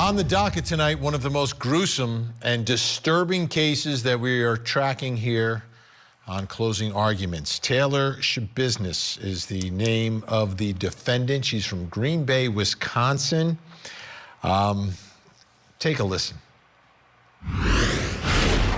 On the docket tonight, one of the most gruesome and disturbing cases that we are tracking here on Closing Arguments. Taylor Schabusiness is the name of the defendant. She's from Green Bay, Wisconsin. Take a listen.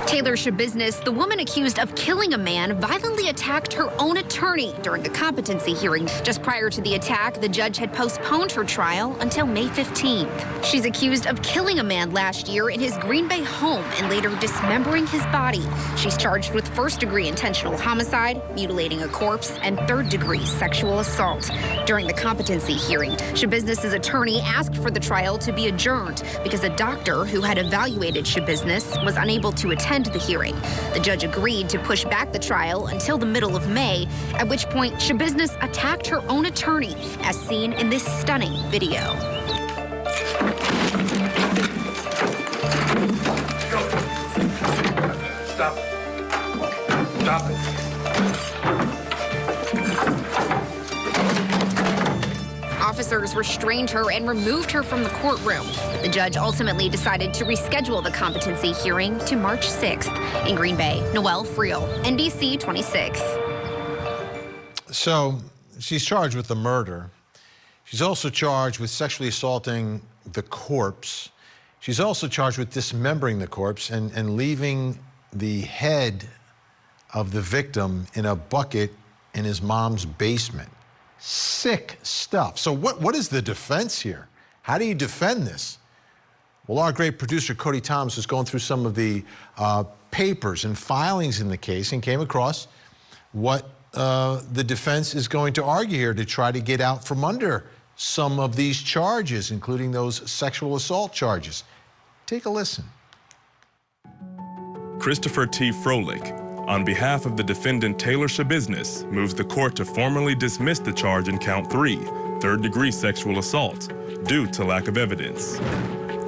Taylor Schabusiness, the woman accused of killing a man, violently attacked her own attorney during a competency hearing. Just prior to the attack, the judge had postponed her trial until May 15th. She's accused of killing a man last year in his Green Bay home and later dismembering his body. She's charged with first-degree intentional homicide, mutilating a corpse, and third-degree sexual assault. During the competency hearing, Schabusiness's attorney asked for the trial to be adjourned because a doctor who had evaluated Schabusiness was unable to attend the hearing. The judge agreed to push back the trial until the middle of May, at which point Schabusiness attacked her own attorney, as seen in this stunning video. Stop. Stop it. Officers restrained her and removed her from the courtroom. The judge ultimately decided to reschedule the competency hearing to March 6th. In Green Bay, Noelle Friel, NBC 26. So she's charged with the murder. She's also charged with sexually assaulting the corpse. She's also charged with dismembering the corpse and leaving the head of the victim in a bucket in his mom's basement. Sick stuff. So what is the defense here? How do you defend this? Well, our great producer, Cody Thomas, was going through some of the papers and filings in the case and came across what the defense is going to argue here to try to get out from under some of these charges, including those sexual assault charges. Take a listen. Christopher T. Froelich, on behalf of the defendant Taylor Schabusiness, moves the court to formally dismiss the charge in count 3, third-degree sexual assault, due to lack of evidence.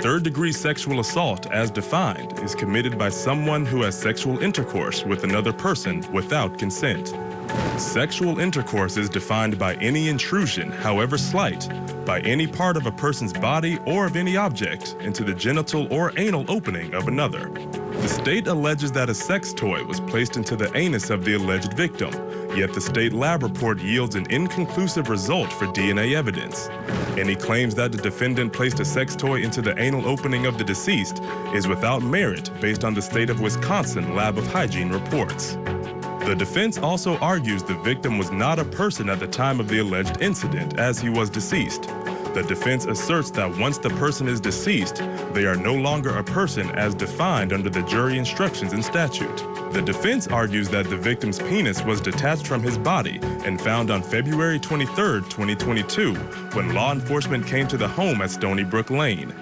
Third-degree sexual assault, as defined, is committed by someone who has sexual intercourse with another person without consent. Sexual intercourse is defined by any intrusion, however slight, by any part of a person's body or of any object into the genital or anal opening of another. The state alleges that a sex toy was placed into the anus of the alleged victim, yet the state lab report yields an inconclusive result for DNA evidence. Any claims that the defendant placed a sex toy into the anal opening of the deceased is without merit based on the state of Wisconsin Lab of Hygiene reports. The defense also argues the victim was not a person at the time of the alleged incident, as he was deceased. The defense asserts that once the person is deceased, they are no longer a person as defined under the jury instructions and statute. The defense argues that the victim's penis was detached from his body and found on February 23, 2022, when law enforcement came to the home at Stony Brook Lane.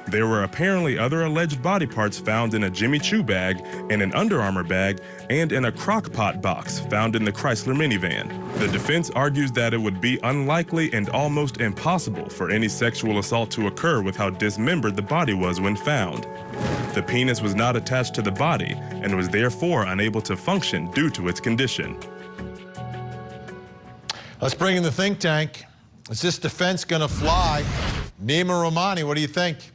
There were apparently other alleged body parts found in a Jimmy Choo bag, in an Under Armour bag, and in a crock pot box found in the Chrysler minivan. The defense argues that it would be unlikely and almost impossible for any sexual assault to occur with how dismembered the body was when found. The penis was not attached to the body and was therefore unable to function due to its condition. Let's bring in the think tank. Is this defense going to fly? Nima Romani, what do you think?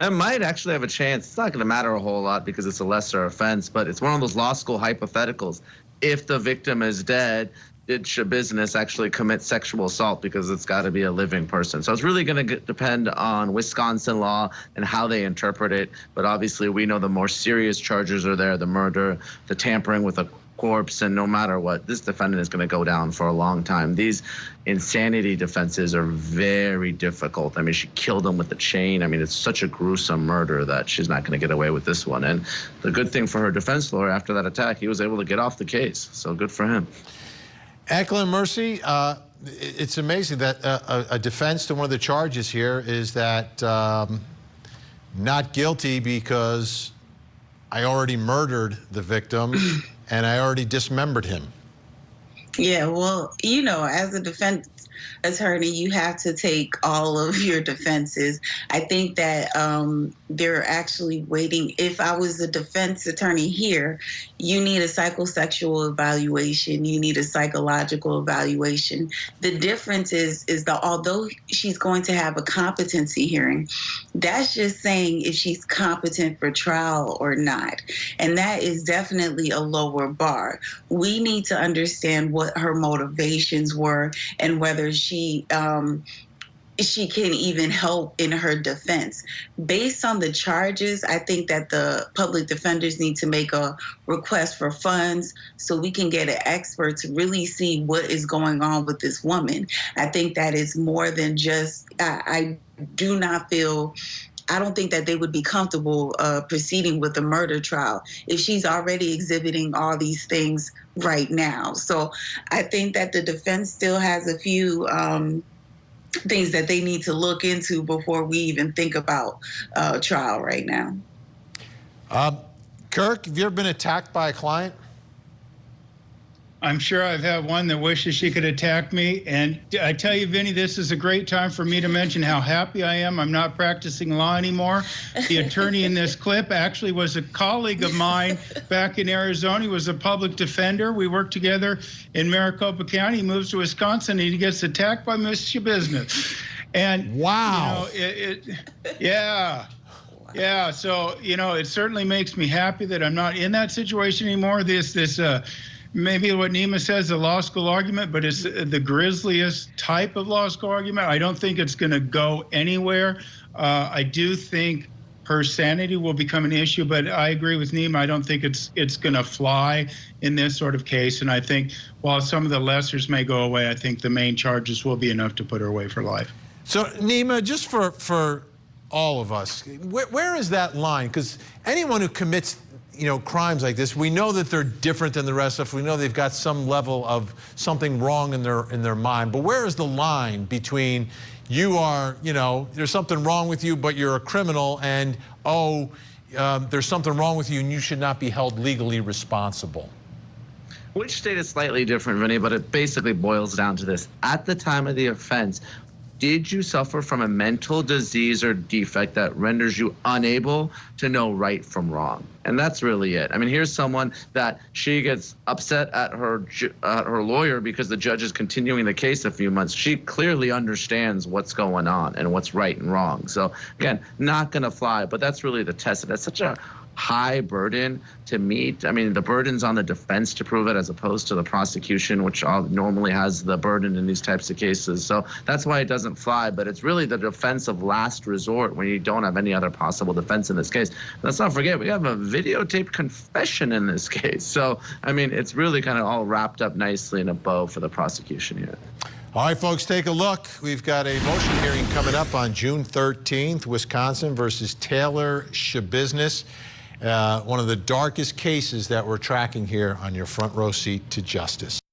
It might actually have a chance. It's not going to matter a whole lot because it's a lesser offense, but it's one of those law school hypotheticals. If the victim is dead, did Schabusiness actually commit sexual assault, because it's got to be a living person? So it's really going to depend on Wisconsin law and how they interpret it. But obviously, we know the more serious charges are there, the murder, the tampering with a corpse, and no matter what, this defendant is going to go down for a long time. These insanity defenses are very difficult. I mean, she killed him with a chain. I mean, it's such a gruesome murder that she's not going to get away with this one. And the good thing for her defense lawyer, after that attack, he was able to get off the case. So good for him. Eklund, Mercy, it's amazing that a defense to one of the charges here is that not guilty because I already murdered the victim and I already dismembered him. Yeah, well, you know, as a defense attorney, you have to take all of your defenses. I think that they're actually waiting. If I was a defense attorney here, you need a psychosexual evaluation. You need a psychological evaluation. The difference is that although she's going to have a competency hearing, that's just saying if she's competent for trial or not. And that is definitely a lower bar. We need to understand what her motivations were and whether she can even help in her defense. Based on the charges, I think that the public defenders need to make a request for funds so we can get an expert to really see what is going on with this woman. I think that is more than just, I don't think that they would be comfortable proceeding with a murder trial if she's already exhibiting all these things right now. So I think that the defense still has a few things that they need to look into before we even think about trial right now. Kirk, have you ever been attacked by a client? I'm sure I've had one that wishes she could attack me. And I tell you, Vinny, this is a great time for me to mention how happy I am. I'm not practicing law anymore. The attorney in this clip actually was a colleague of mine back in Arizona. He was a public defender. We worked together in Maricopa County. He moves to Wisconsin and he gets attacked by Miss Schabusiness. And wow. Yeah. Yeah. So, it certainly makes me happy that I'm not in that situation anymore. Maybe what Nima says, a law school argument, but it's the grisliest type of law school argument. I don't think it's going to go anywhere. I do think her sanity will become an issue, but I agree with Nima. I don't think it's going to fly in this sort of case. And I think while some of the lessers may go away, I think the main charges will be enough to put her away for life. So, Nima, just for all of us, where is that line? Because anyone who commits crimes like this, we know that they're different than the rest of us. We know they've got some level of something wrong in their mind. But where is the line between you are, there's something wrong with you, but you're a criminal, and there's something wrong with you and you should not be held legally responsible? Which state is slightly different, Vinny, but it basically boils down to this. At the time of the offense, did you suffer from a mental disease or defect that renders you unable to know right from wrong? And that's really it. I mean, here's someone that she gets upset at her lawyer because the judge is continuing the case a few months. She clearly understands what's going on and what's right and wrong. So again, not going to fly, but that's really the test. That's such a high burden to meet. I mean, the burden's on the defense to prove it as opposed to the prosecution, which normally has the burden in these types of cases. So that's why it doesn't fly, but it's really the defense of last resort when you don't have any other possible defense in this case. Let's not forget, we have a videotaped confession in this case. So, I mean, it's really kind of all wrapped up nicely in a bow for the prosecution here. All right, folks, take a look. We've got a motion hearing coming up on June 13th, Wisconsin versus Taylor Schabusiness. One of the darkest cases that we're tracking here on your front row seat to justice.